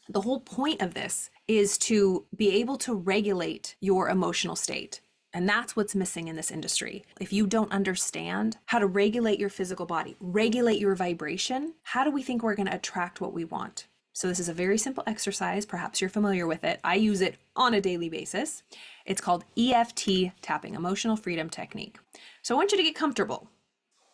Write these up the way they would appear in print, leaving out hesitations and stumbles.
The whole point of this is to be able to regulate your emotional state. And that's what's missing in this industry. If you don't understand how to regulate your physical body, regulate your vibration, how do we think we're going to attract what we want? So this is a very simple exercise. Perhaps you're familiar with it. I use it on a daily basis. It's called EFT tapping, Emotional Freedom Technique. So I want you to get comfortable.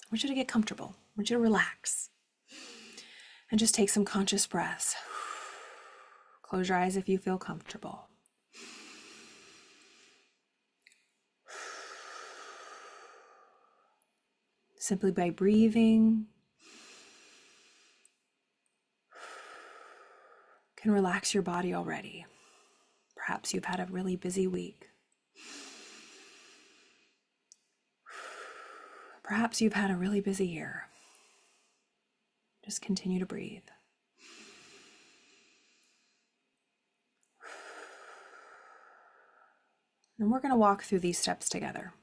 I want you to get comfortable. I want you to relax and just take some conscious breaths. Close your eyes if you feel comfortable. Simply by breathing, can relax your body already. Perhaps you've had a really busy week. Perhaps you've had a really busy year. Just continue to breathe. And we're going to walk through these steps together.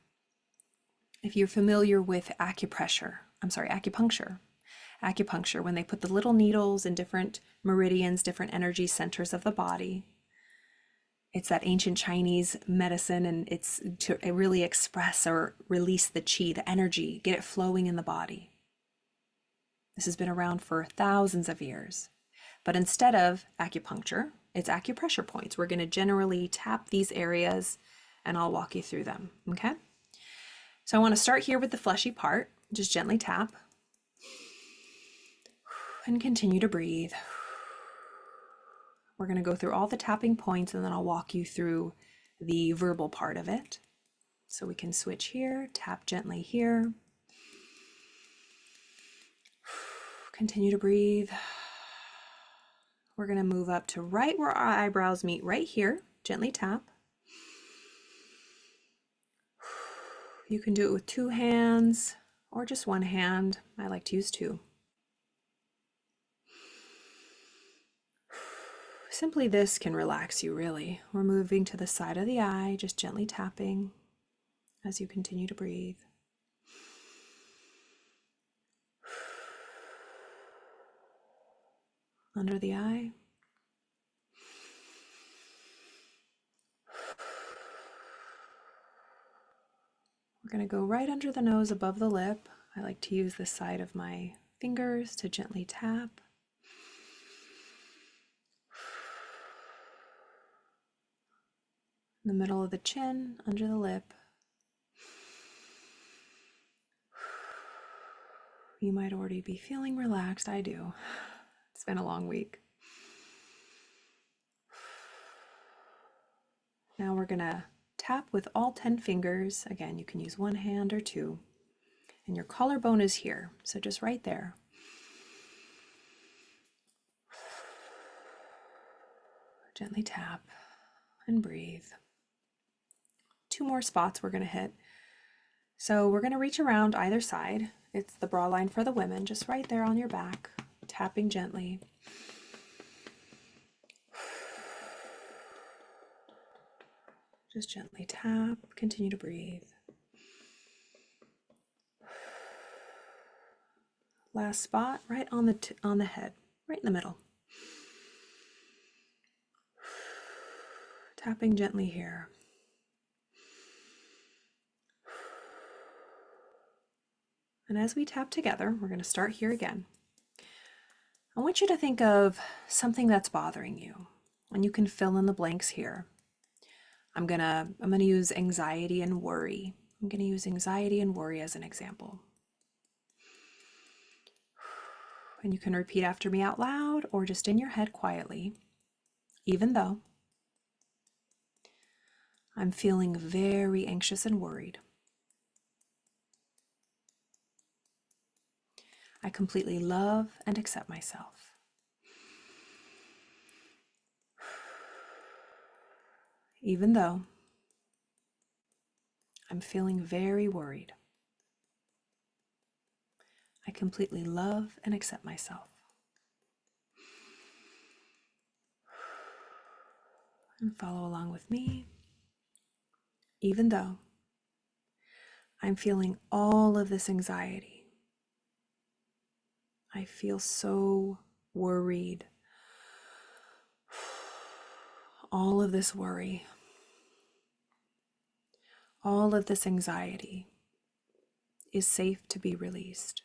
If you're familiar with acupuncture, when they put the little needles in different meridians, different energy centers of the body, it's that ancient Chinese medicine, and it's to really express or release the qi, the energy, get it flowing in the body. This has been around for thousands of years. But instead of acupuncture, it's acupressure points. We're going to generally tap these areas, and I'll walk you through them, okay? So I want to start here with the fleshy part. Just gently tap and continue to breathe. We're going to go through all the tapping points, and then I'll walk you through the verbal part of it. So we can switch here, tap gently here. Continue to breathe. We're going to move up to right where our eyebrows meet, right here. Gently tap. You can do it with 2 hands or just 1 hand. I like to use 2. Simply this can relax you, really. We're moving to the side of the eye, just gently tapping as you continue to breathe. Under the eye. We're going to go right under the nose above the lip. I like to use the side of my fingers to gently tap. In the middle of the chin, under the lip. You might already be feeling relaxed. I do. It's been a long week. Now we're going to tap with all 10 fingers. Again, you can use 1 hand or 2. And your collarbone is here, so just right there. Gently tap and breathe. 2 more spots we're going to hit. So we're going to reach around either side. It's the bra line for the women, just right there on your back, tapping gently. Just gently tap, continue to breathe. Last spot, right on the head, right in the middle. Tapping gently here. And as we tap together, we're going to start here again. I want you to think of something that's bothering you, and you can fill in the blanks here. I'm gonna use anxiety and worry. I'm gonna use anxiety and worry as an example. And you can repeat after me out loud or just in your head quietly. Even though I'm feeling very anxious and worried, I completely love and accept myself. Even though I'm feeling very worried, I completely love and accept myself. And follow along with me. Even though I'm feeling all of this anxiety, I feel so worried, all of this worry, all of this anxiety is safe to be released.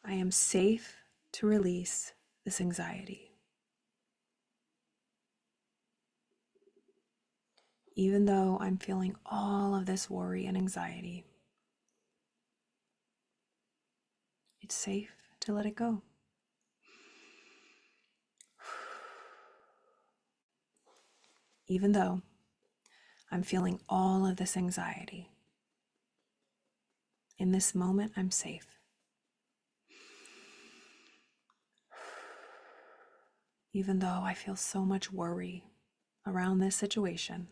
I am safe to release this anxiety. Even though I'm feeling all of this worry and anxiety, it's safe to let it go. Even though I'm feeling all of this anxiety, in this moment, I'm safe. Even though I feel so much worry around this situation,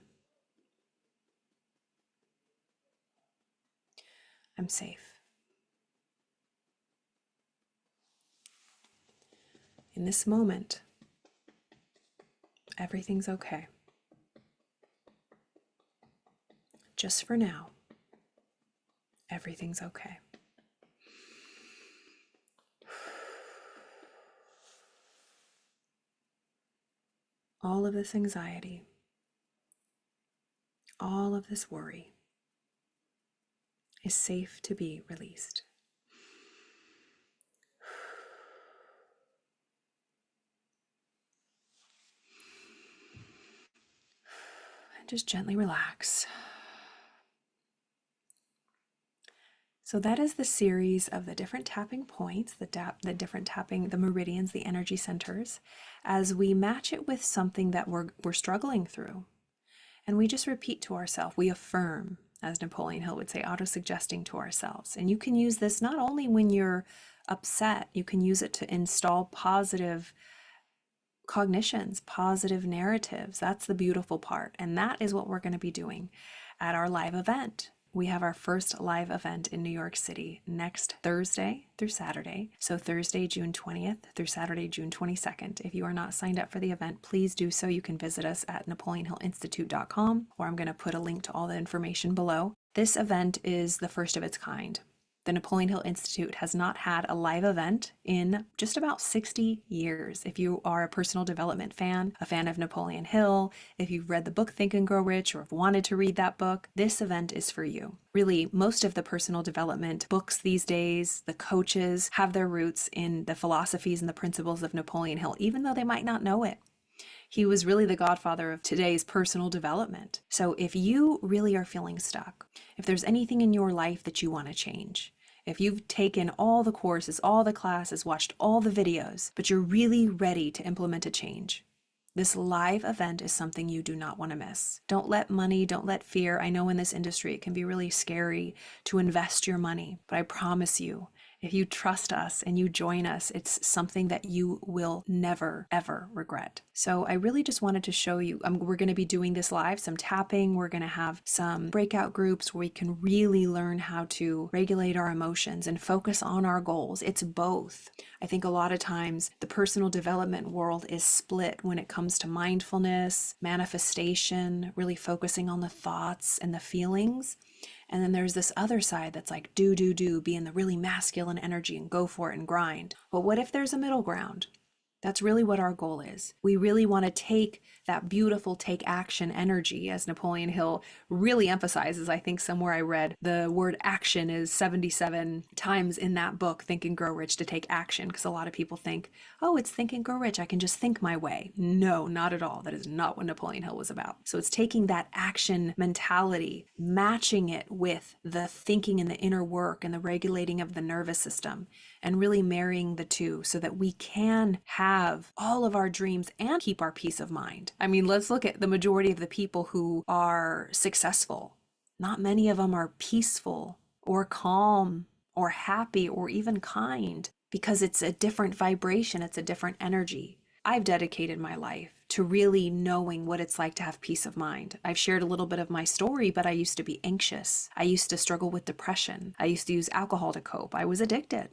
I'm safe. In this moment, everything's okay. Just for now, everything's okay. All of this anxiety, all of this worry is safe to be released. And just gently relax. So that is the series of the different tapping points, the different tapping, the meridians, the energy centers, as we match it with something that we're struggling through. And we just repeat to ourselves, we affirm, as Napoleon Hill would say, auto-suggesting to ourselves. And you can use this not only when you're upset, you can use it to install positive cognitions, positive narratives. That's the beautiful part. And that is what we're going to be doing at our live event. We have our first live event in New York City next Thursday through Saturday. So Thursday, June 20th through Saturday, June 22nd. If you are not signed up for the event, please do so. You can visit us at Napoleon Hill Institute Dr, or I'm going to put a link to all the information below. This event is the first of its kind. The Napoleon Hill Institute has not had a live event in just about 60 years. If you are a personal development fan, a fan of Napoleon Hill, if you've read the book Think and Grow Rich or have wanted to read that book, this event is for you. Really, most of the personal development books these days, the coaches have their roots in the philosophies and the principles of Napoleon Hill, even though they might not know it. He was really the godfather of today's personal development. So if you really are feeling stuck, if there's anything in your life that you want to change, if you've taken all the courses, all the classes, watched all the videos, but you're really ready to implement a change, this live event is something you do not want to miss. Don't let money, don't let fear. I know in this industry it can be really scary to invest your money, but I promise you, if you trust us and you join us, it's something that you will never, ever regret. So I really just wanted to show you, we're going to be doing this live, some tapping. We're going to have some breakout groups where we can really learn how to regulate our emotions and focus on our goals. It's both. I think a lot of times the personal development world is split when it comes to mindfulness, manifestation, really focusing on the thoughts and the feelings. And then there's this other side that's like, do, be in the really masculine energy and go for it and grind. But what if there's a middle ground? That's really what our goal is. We really want to take that beautiful take action energy, as Napoleon Hill really emphasizes. I think somewhere I read the word action is 77 times in that book, Think and Grow Rich, to take action, because a lot of people think, oh, it's Think and Grow Rich. I can just think my way. No, not at all. That is not what Napoleon Hill was about. So it's taking that action mentality, matching it with the thinking and the inner work and the regulating of the nervous system, and really marrying the two so that we can have all of our dreams and keep our peace of mind. I mean, let's look at the majority of the people who are successful. Not many of them are peaceful or calm or happy or even kind, because it's a different vibration. It's a different energy. I've dedicated my life to really knowing what it's like to have peace of mind. I've shared a little bit of my story, but I used to be anxious. I used to struggle with depression. I used to use alcohol to cope. I was addicted.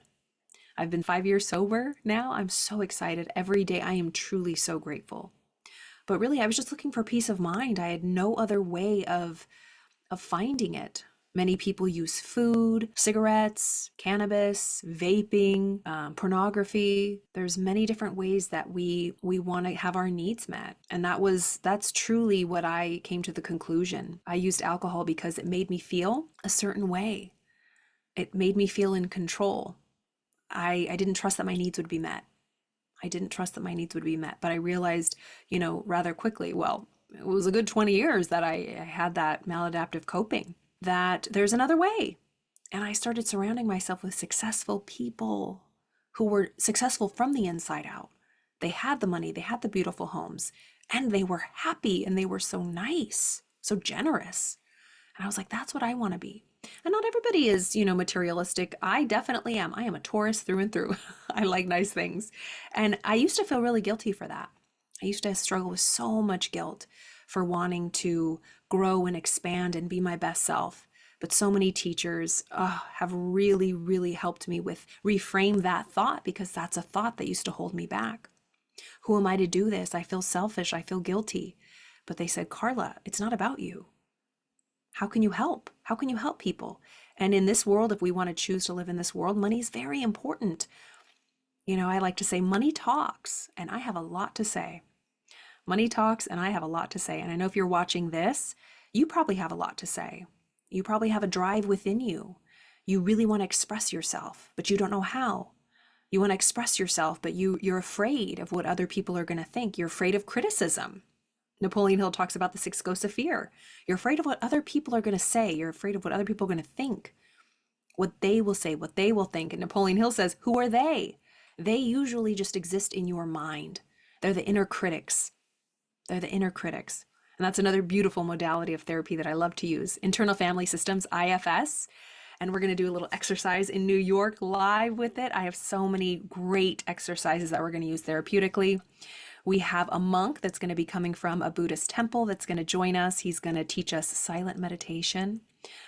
I've been 5 years sober now. I'm so excited. Every day I am truly so grateful. But really, I was just looking for peace of mind. I had no other way of finding it. Many people use food, cigarettes, cannabis, vaping, pornography. There's many different ways that we want to have our needs met. And that's truly what I came to the conclusion. I used alcohol because it made me feel a certain way. It made me feel in control. I didn't trust that my needs would be met. But I realized, rather quickly, well, it was a good 20 years that I had that maladaptive coping, that there's another way. And I started surrounding myself with successful people who were successful from the inside out. They had the money, they had the beautiful homes, and they were happy, and they were so nice, so generous. And I was like, that's what I want to be. And not everybody is, materialistic. I definitely am. I am a Taurus through and through. I like nice things. And I used to feel really guilty for that. I used to struggle with so much guilt for wanting to grow and expand and be my best self. But so many teachers have really, really helped me with reframe that thought, because that's a thought that used to hold me back. Who am I to do this? I feel selfish. I feel guilty. But they said, Carla, it's not about you. How can you help? How can you help people? And in this world, if we want to choose to live in this world, money is very important. I like to say money talks, and I have a lot to say. Money talks, and I have a lot to say. And I know if you're watching this, you probably have a lot to say. You probably have a drive within you. You really want to express yourself, but you don't know how. You want to express yourself, but you're afraid of what other people are going to think. You're afraid of criticism. Napoleon Hill talks about the 6 ghosts of fear. You're afraid of what other people are going to say. You're afraid of what other people are going to think, what they will say, what they will think. And Napoleon Hill says, who are they? They usually just exist in your mind. They're the inner critics. And that's another beautiful modality of therapy that I love to use. Internal Family Systems, IFS. And we're going to do a little exercise in New York live with it. I have so many great exercises that we're going to use therapeutically. We have a monk that's going to be coming from a Buddhist temple that's going to join us. He's going to teach us silent meditation.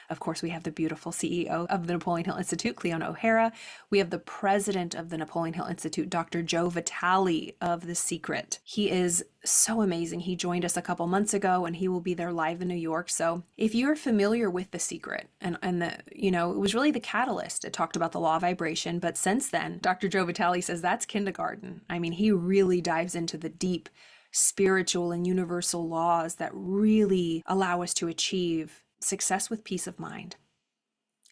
Of course, we have the beautiful CEO of the Napoleon Hill Institute, Cleona O'Hara. We have the president of the Napoleon Hill Institute, Dr. Joe Vitale of The Secret. He is so amazing. He joined us a couple months ago, and he will be there live in New York. So if you're familiar with The Secret, and it was really the catalyst. It talked about the law of vibration, but since then, Dr. Joe Vitale says that's kindergarten. I mean, he really dives into the deep spiritual and universal laws that really allow us to achieve success with peace of mind.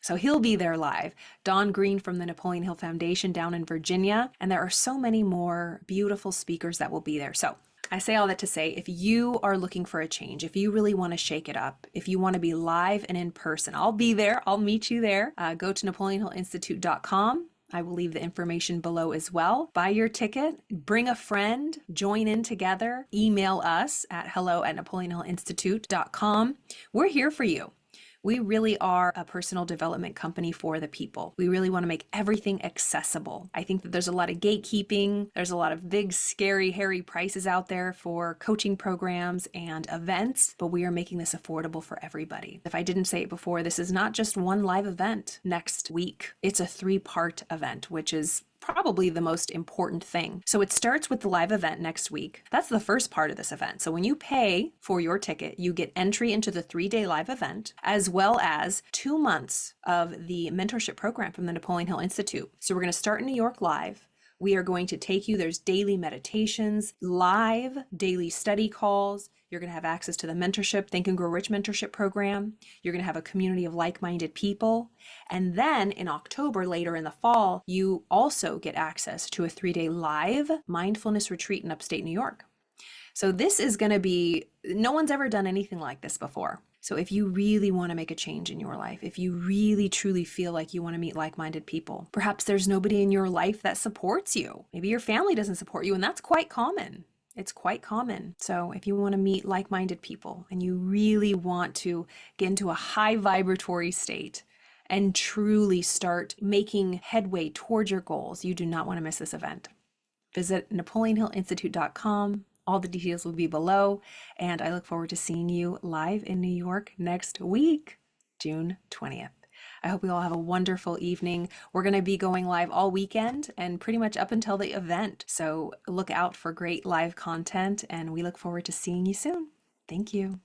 So he'll be there live. Don Green from the Napoleon Hill Foundation down in Virginia. And there are so many more beautiful speakers that will be there. So I say all that to say, if you are looking for a change, if you really want to shake it up, if you want to be live and in person, I'll be there. I'll meet you there. Go to NapoleonHillInstitute.com. I will leave the information below as well. Buy your ticket, bring a friend, join in together, email us at hello@NapoleonHillInstitute.com. We're here for you. We really are a personal development company for the people. We really want to make everything accessible. I think that there's a lot of gatekeeping. There's a lot of big, scary, hairy prices out there for coaching programs and events, but we are making this affordable for everybody. If I didn't say it before, this is not just one live event next week. It's a 3-part event, which is probably the most important thing. So it starts with the live event next week. That's the first part of this event. So when you pay for your ticket, you get entry into the 3-day live event, as well as 2 months of the mentorship program from the Napoleon Hill Institute. So we're going to start in New York live. We are going to take you, there's daily meditations, live daily study calls. You're going to have access to the mentorship, Think and Grow Rich mentorship program. You're going to have a community of like-minded people. And then in October, later in the fall, you also get access to a 3-day live mindfulness retreat in upstate New York. So this is going to be, no one's ever done anything like this before. So if you really want to make a change in your life, if you really truly feel like you want to meet like-minded people, perhaps there's nobody in your life that supports you. Maybe your family doesn't support you, and that's quite common. It's quite common. So if you want to meet like-minded people and you really want to get into a high vibratory state and truly start making headway towards your goals, you do not want to miss this event. Visit NapoleonHillInstitute.com. All the details will be below, and I look forward to seeing you live in New York next week, June 20th. I hope you all have a wonderful evening. We're going to be going live all weekend and pretty much up until the event. So look out for great live content, and we look forward to seeing you soon. Thank you.